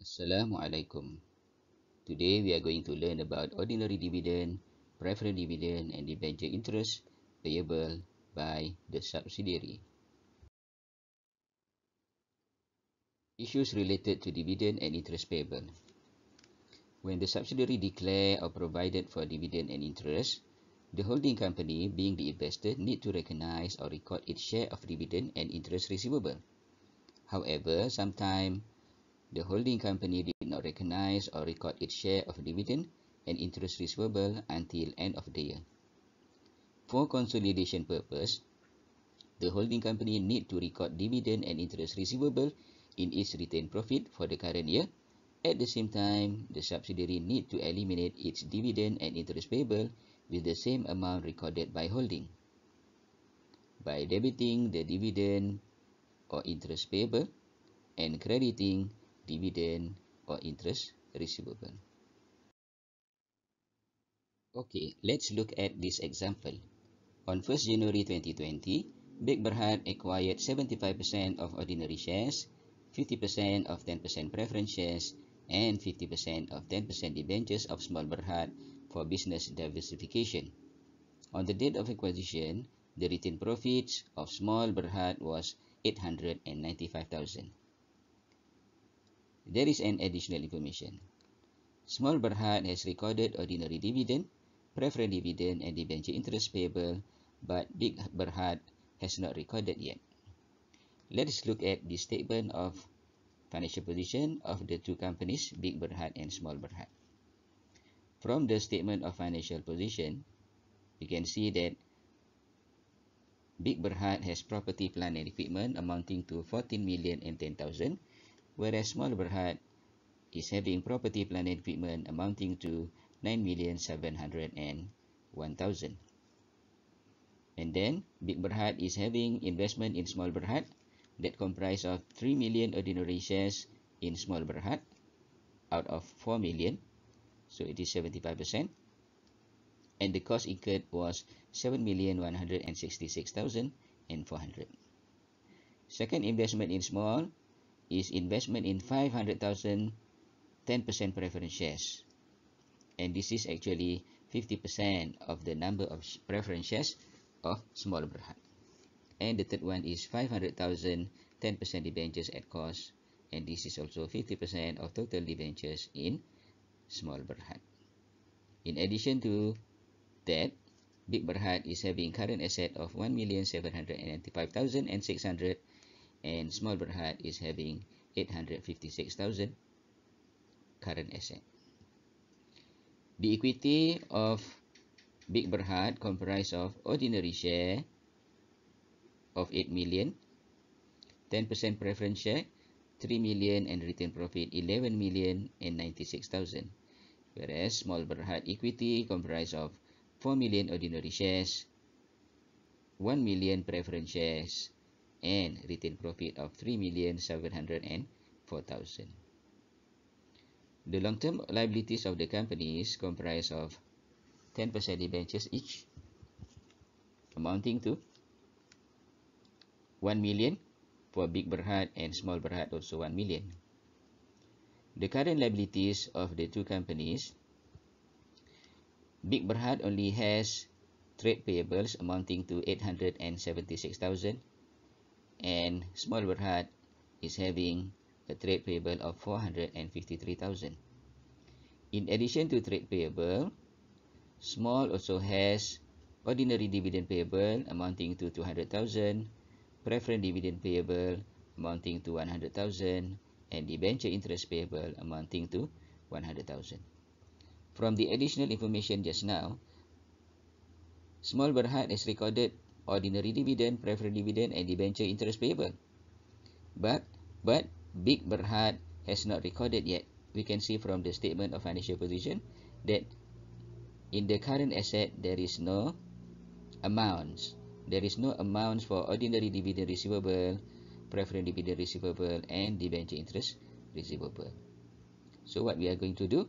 Assalamualaikum. Today we are going to learn about ordinary dividend, preferred dividend, and debenture interest payable by the subsidiary. Issues related to dividend and interest payable. When the subsidiary declare or provided for dividend and interest, the holding company, being the investor, need to recognize or record its share of dividend and interest receivable. However, sometimes the holding company did not recognize or record its share of dividend and interest receivable until end of the year. For consolidation purpose, the holding company need to record dividend and interest receivable in its retained profit for the current year. At the same time, the subsidiary need to eliminate its dividend and interest payable with the same amount recorded by holding by debiting the dividend or interest payable and crediting dividend or interest receivable. Okay, let's look at this example. On 1st January 2020, Big Berhad acquired 75% of ordinary shares, 50% of 10% preference shares, and 50% of 10% debentures of Small Berhad for business diversification. On the date of acquisition, the retained profits of Small Berhad was 895,000. There is an additional information. Small Berhad has recorded ordinary dividend, preferred dividend, and debenture interest payable, but Big Berhad has not recorded yet. Let us look at the statement of financial position of the two companies, Big Berhad and Small Berhad. From the statement of financial position, we can see that Big Berhad has property, plant, and equipment amounting to 14,010,000, whereas Small Berhad is having property, plant, and equipment amounting to 9,701,000. And then Big Berhad is having investment in Small Berhad that comprise of 3 million ordinary shares in Small Berhad out of 4 million, so it is 75%. And the cost incurred was 7,166,400. Second investment in Small is investment in 500,000 10% preference shares, and this is actually 50% of the number of preference shares of Small Berhad. And the third one is 500,000 10% debentures at cost, and this is also 50% of total debentures in Small Berhad. In addition to that, Big Berhad is having current asset of 1,795,600, and Small Berhad is having 856,000 current asset. The equity of Big Berhad comprised of ordinary share of 8 million, 10% preference share 3 million, and retained profit 11,096,000. Whereas Small Berhad equity comprised of 4 million ordinary shares, 1 million preference shares, and retained profit of 3,704,000. The long-term liabilities of the companies comprise of 10% debentures each, amounting to 1 million for Big Berhad, and Small Berhad also 1 million. The current liabilities of the two companies, Big Berhad only has trade payables amounting to 876,000, and Small Berhad is having a trade payable of 453,000. In addition to trade payable, Small also has ordinary dividend payable amounting to 200,000, preferred dividend payable amounting to 100,000, and debenture interest payable amounting to 100,000. From the additional information just now, Small Berhad has recorded ordinary dividend, preferred dividend, and debenture interest payable. But Big Berhad has not recorded yet. We can see from the statement of financial position that in the current asset there is no amounts. There is no amounts for ordinary dividend receivable, preferred dividend receivable, and debenture interest receivable. So what we are going to do?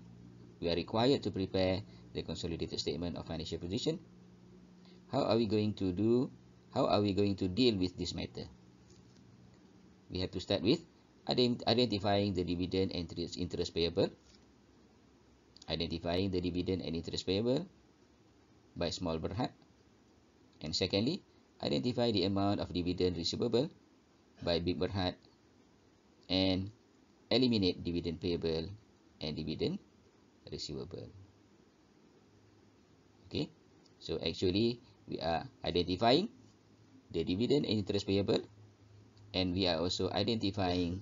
We are required to prepare the consolidated statement of financial position. How are we going to deal with this matter? We have to start with identifying the dividend and interest payable. Identifying the dividend and interest payable by small Berhad. And secondly, identify the amount of dividend receivable by Big Berhad and eliminate dividend payable and dividend receivable. Okay, so actually we are identifying the dividend and interest payable, and we are also identifying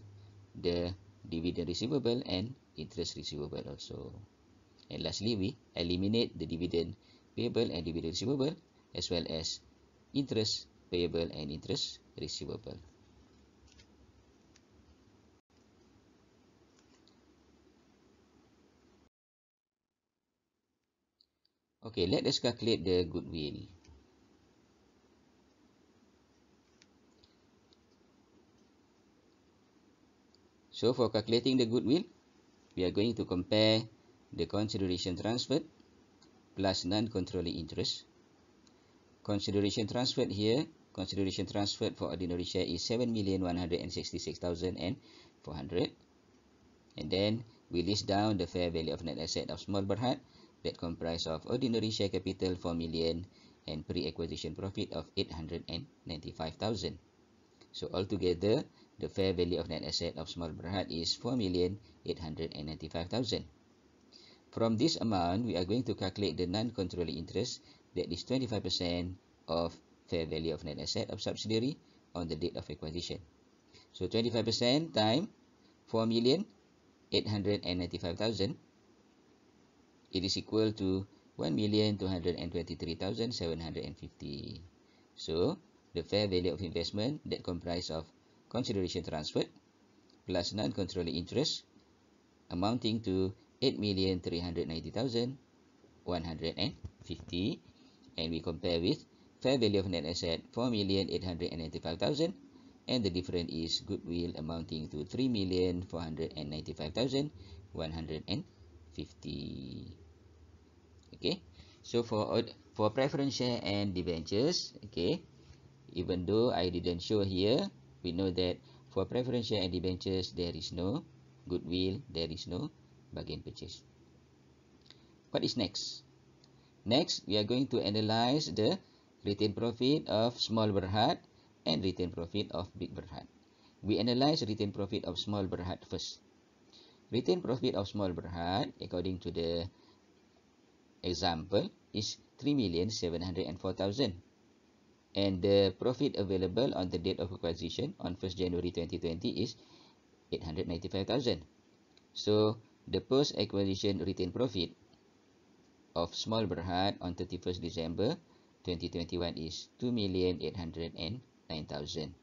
the dividend receivable and interest receivable also. And lastly, we eliminate the dividend payable and dividend receivable, as well as interest payable and interest receivable. Okay, let us calculate the goodwill. So for calculating the goodwill, we are going to compare the consideration transferred plus non-controlling interest. Consideration transferred here, consideration transferred for ordinary share is 7,166,400. And then we list down the fair value of net asset of small Berhad that comprise of ordinary share capital 4 million and pre-acquisition profit of 895,000. So altogether, the fair value of net asset of small Berhad is 4,895,000. From this amount, we are going to calculate the non-controlling interest, that is 25% of fair value of net asset of subsidiary on the date of acquisition. So 25% times 4,895,000, it is equal to 1,223,750. So the fair value of investment that comprise of consideration transferred plus non-controlling interest amounting to 8,390,150, and we compare with fair value of net asset 4,895,000, and the difference is goodwill amounting to 3,495,150. Okay, so for preference share and debentures, okay, even though I didn't show here, we know that for preference share and debentures there is no goodwill, there is no bargain purchase. What is next? Next, we are going to analyze the retained profit of small Berhad and retained profit of big Berhad. We analyze retained profit of small Berhad first. Retained profit of small Berhad, according to the example, is 3,704,000. And the profit available on the date of acquisition on 1st January 2020 is 895,000. So the post-acquisition retained profit of small Berhad on 31st December 2021 is 2,809,000.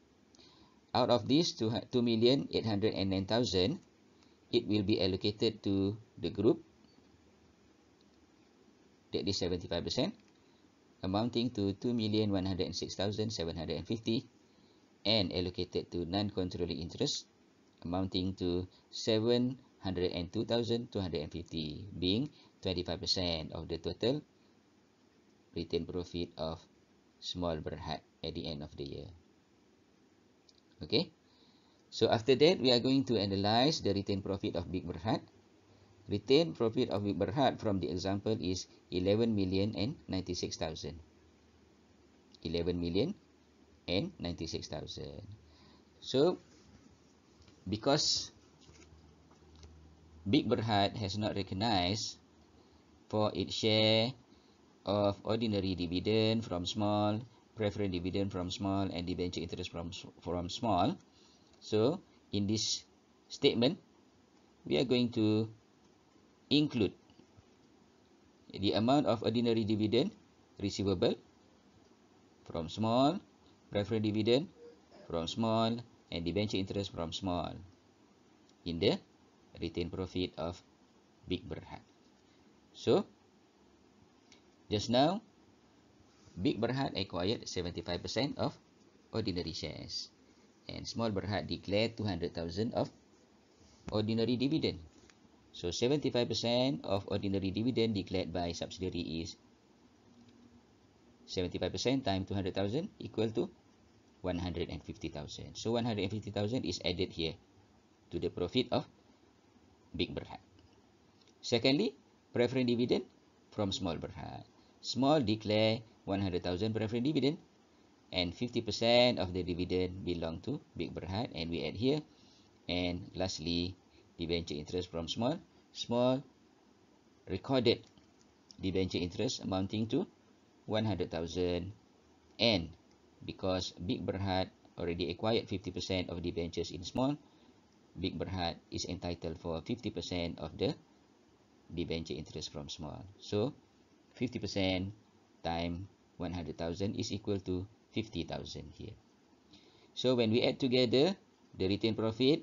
Out of this 2,809,000, it will be allocated to the group, that is 75%, amounting to 2,106,750, and allocated to non-controlling interest, amounting to 702,250, being 25% of the total retained profit of small Berhad at the end of the year. Okay, so after that, we are going to analyze the retained profit of big Berhad. Retained profit of big Berhad from the example is 11,096,000. 11,096,000. So, because Big Berhad has not recognized for its share of ordinary dividend from small, preferred dividend from small, and debenture interest from small. So, in this statement, we are going to include the amount of ordinary dividend receivable from small, preferred dividend from small, and debenture interest from small in the retained profit of Big Berhad. So, just now, Big Berhad acquired 75% of ordinary shares, and small Berhad declared 200,000 of ordinary dividend. So 75% of ordinary dividend declared by subsidiary is 75% times 200,000 equal to 150,000. So 150,000 is added here. to the profit of Big Berhad. Secondly, preference dividend from Small Berhad. Small declare 100,000 preference dividend, and 50% of the dividend belong to Big Berhad, and we add here. And lastly, debenture interest from Small. Small recorded debenture interest amounting to 100,000, and because Big Berhad already acquired 50% of debentures in Small, Big Berhad is entitled for 50% of the debenture interest from Small. So 50% times 100,000 is equal to 50,000 here. So when we add together the retained profit,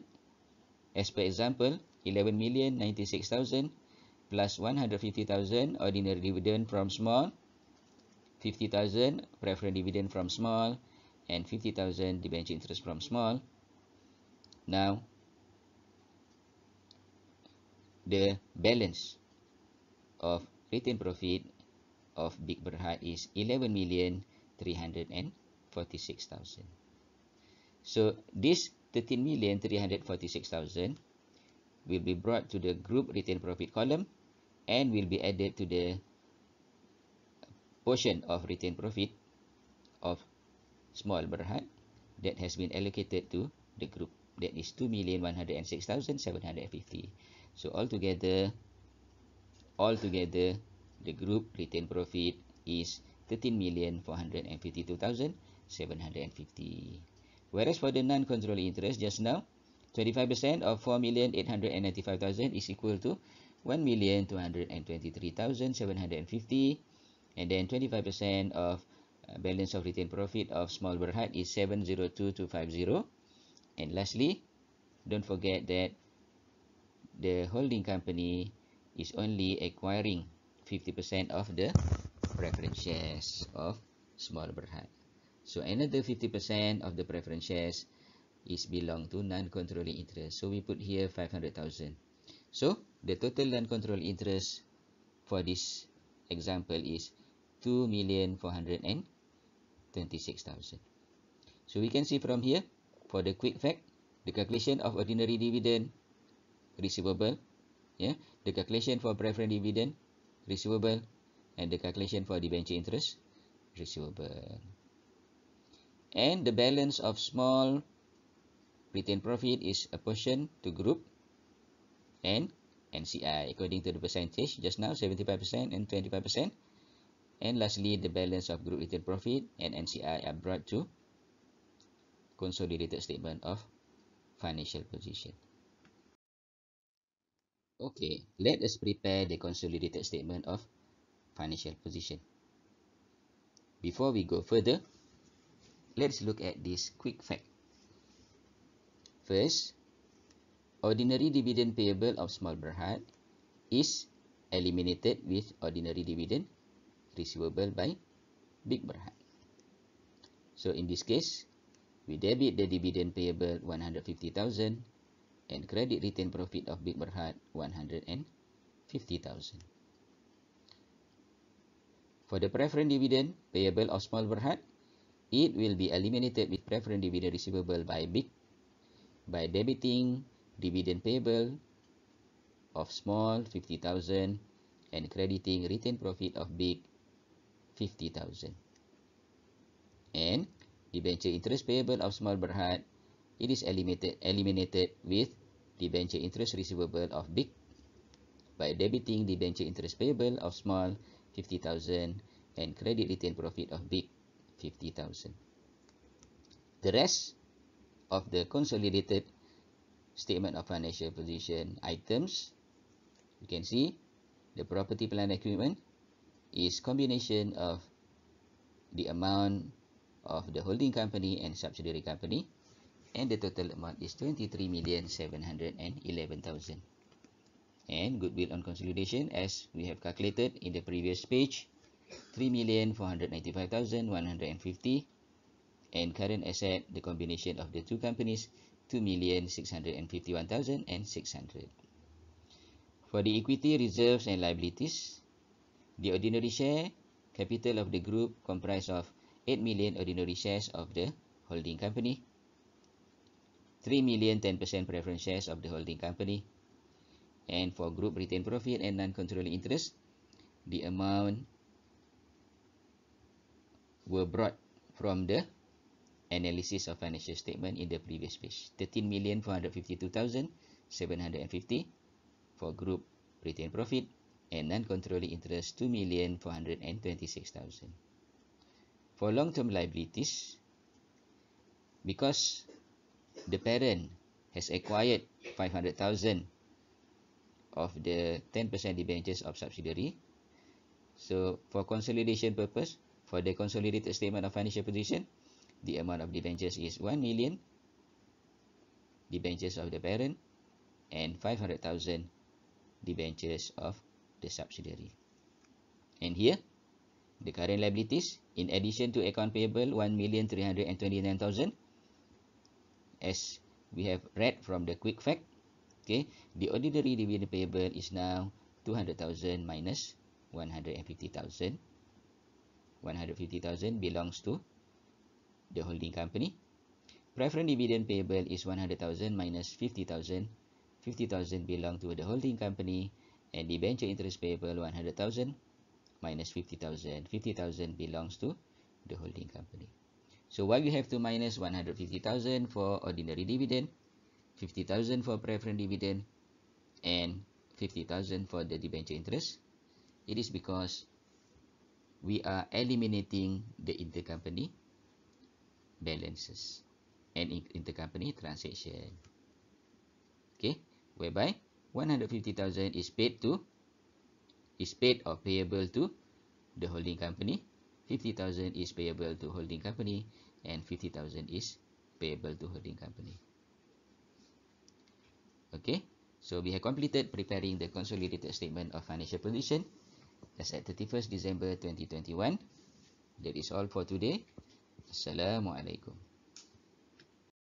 as per example, 11,096,000 plus 150,000 ordinary dividend from Small, 50,000 preference dividend from Small, and 50,000 debenture interest from Small. Now, the balance of retained profit of Big Berhad is 11,346,000. So this 13,346,000 will be brought to the group retained profit column and will be added to the portion of retained profit of Small Berhad that has been allocated to the group. That is 2,106,750. So altogether, the group retained profit is 13,452,750. Whereas for the non-controlling interest just now, 25% of 4,895,000 is equal to 1,223,750, and then 25% of balance of retained profit of Small Berhad is 702,250. And lastly, don't forget that the holding company is only acquiring 50% of the preference shares of Small Berhad. So another 50% of the preference shares is belong to non-controlling interest. So we put here 500,000. So the total non-controlling interest for this example is 2,426,000. So we can see from here, for the quick fact, the calculation of ordinary dividend receivable, the calculation for preference dividend receivable, and the calculation for debenture interest receivable. And the balance of Small retained profit is apportioned to group and NCI according to the percentage just now, 75% and 25%. And lastly, the balance of group retained profit and NCI are brought to consolidated statement of financial position. Okay, let us prepare the consolidated statement of financial position. Before we go further, let's look at this quick fact. First, ordinary dividend payable of Small Berhad is eliminated with ordinary dividend receivable by Big Berhad. So in this case, we debit the dividend payable 150,000 and credit retained profit of Big Berhad 150,000. For the preference dividend payable of Small Berhad, it will be eliminated with preference dividend receivable by Big by debiting dividend payable of Small 50,000 and crediting retained profit of Big 50,000. And debenture interest payable of Small Berhad, it is eliminated with debenture interest receivable of Big by debiting debenture interest payable of Small 50,000 and credit retained profit of Big 50,000. The rest of the consolidated statement of financial position items, you can see the property, plant, and equipment is combination of the amount of the holding company and subsidiary company, and the total amount is 23,711,000. And goodwill on consolidation, as we have calculated in the previous page, 3,495,150, and current asset, the combination of the two companies, 2,651,600. For the equity, reserves, and liabilities, the ordinary share capital of the group comprised of 8 million ordinary shares of the holding company, 3 million 10% preference shares of the holding company. And for group retained profit and non-controlling interest, the amount were brought from the analysis of financial statement in the previous page. 13,452,750 for group retained profit and non-controlling interest 2,426,000. For long-term liabilities, because the parent has acquired 500,000 of the 10% debentures of subsidiary, so for consolidation purpose, for the consolidated statement of financial position, the amount of debentures is 1 million debentures of the parent and 500,000 debentures of the subsidiary. And here, the current liabilities, in addition to account payable 1,329,000, as we have read from the quick fact, okay, the ordinary dividend payable is now 200,000 minus 150,000. 150,000 belongs to the holding company. Preference dividend payable is 100,000 minus 50,000. 50,000 belong to the holding company, and debenture interest payable 100,000 minus 50,000. 50,000 belongs to the holding company. So why we have to minus 150,000 for ordinary dividend, 50,000 for preference dividend, and 50,000 for the debenture interest? It is because we are eliminating the intercompany balances and intercompany transaction. Okay, whereby 150,000 is paid or payable to the holding company, 50,000 is payable to holding company, and 50,000 is payable to holding company. Okay, so we have completed preparing the consolidated statement of financial position as at 31st December 2021. That is all for today. Assalamualaikum.